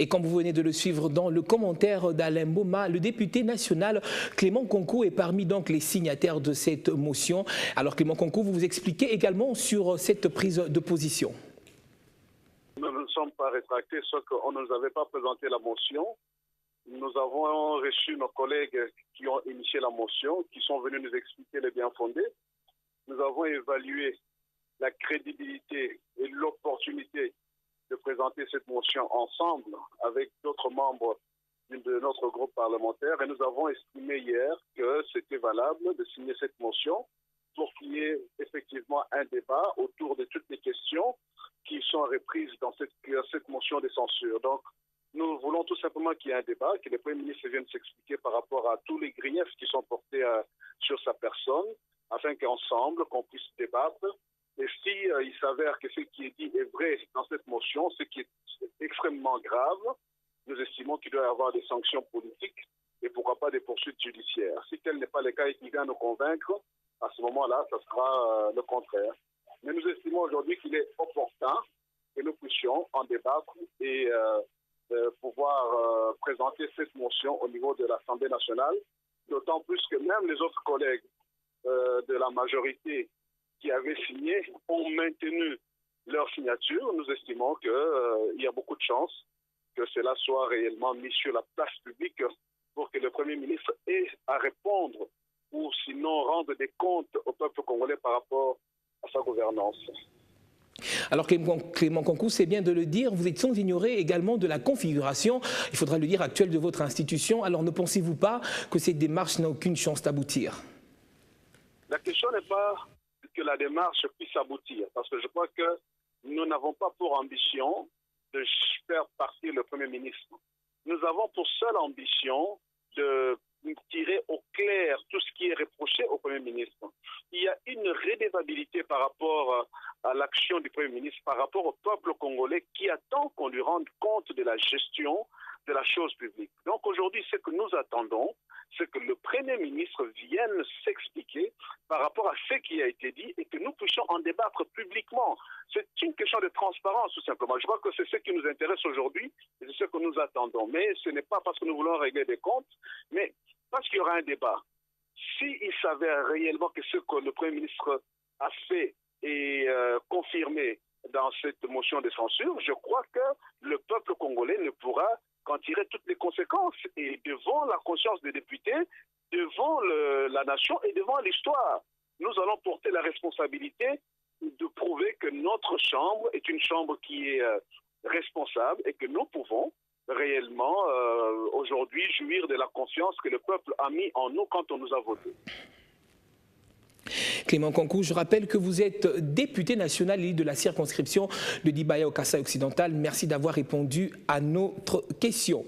Et comme vous venez de le suivre dans le commentaire d'Alain Mboma, le député national Clément Konkou est parmi donc les signataires de cette motion. Alors Clément Konkou, vous vous expliquez également sur cette prise de position. Nous ne sommes pas rétractés, sauf qu'on ne nous avait pas présenté la motion. Nous avons reçu nos collègues qui ont initié la motion, qui sont venus nous expliquer les bien fondés. Nous avons évalué la crédibilité et l'opportunité de présenter cette motion ensemble avec d'autres membres de notre groupe parlementaire et nous avons estimé hier que c'était valable de signer cette motion pour qu'il y ait effectivement un débat autour de toutes les questions qui sont reprises dans cette motion de censure. Donc, nous voulons tout simplement qu'il y ait un débat, que le Premier ministre vienne s'expliquer par rapport à tous les griefs qui sont portés sur sa personne, afin qu'ensemble, qu'on puisse débattre. Et si il s'avère que ce qui est dit est vrai dans cette motion, ce qui est extrêmement grave, nous estimons qu'il doit y avoir des sanctions politiques et pourquoi pas des poursuites judiciaires. Si tel n'est pas le cas et qu'il vient nous convaincre, à ce moment-là, ça sera le contraire. Mais nous estimons aujourd'hui qu'il est opportun que nous puissions en débattre et pouvoir présenter cette motion au niveau de l'Assemblée nationale, d'autant plus que même les autres collègues de la majorité qui avaient signé ont maintenu leur signature. Nous estimons qu'il y a beaucoup de chances que cela soit réellement mis sur la place publique pour que le Premier ministre ait à répondre ou sinon rendre des comptes au peuple congolais par rapport à sa gouvernance. Alors Clément Konkou, c'est bien de le dire, vous êtes sans ignorer également de la configuration, il faudra le dire, actuelle de votre institution. Alors ne pensez-vous pas que cette démarche n'a aucune chance d'aboutir? La question n'est pas que la démarche puisse aboutir, parce que je crois que nous n'avons pas pour ambition de faire partir le Premier ministre. Nous avons pour seule ambition de tirer au clair tout ce qui est reproché au Premier ministre. Il y a une redevabilité par rapport à l'action du Premier ministre, par rapport au peuple congolais qui attend qu'on lui rende compte de la gestion de la chose publique. Donc aujourd'hui, ce que nous attendons, c'est que le Premier ministre vienne s'expliquer par rapport à ce qui a été dit et que nous puissions en débattre publiquement. C'est une question de transparence, tout simplement. Je crois que c'est ce qui nous intéresse aujourd'hui et c'est ce que nous attendons. Mais ce n'est pas parce que nous voulons régler des comptes, mais parce qu'il y aura un débat. S'il s'avère réellement que ce que le Premier ministre a fait est confirmé dans cette motion de censure, je crois que le peuple congolais ne pourra qu'en tirer toutes les conséquences. Et devant la conscience des députés, devant la nation et devant l'histoire, nous allons porter la responsabilité de prouver que notre chambre est une chambre qui est responsable et que nous pouvons réellement aujourd'hui jouir de la confiance que le peuple a mis en nous quand on nous a voté. Clément Konkou, je rappelle que vous êtes député national de la circonscription de Dibaya au Kasaï occidental. Merci d'avoir répondu à notre question.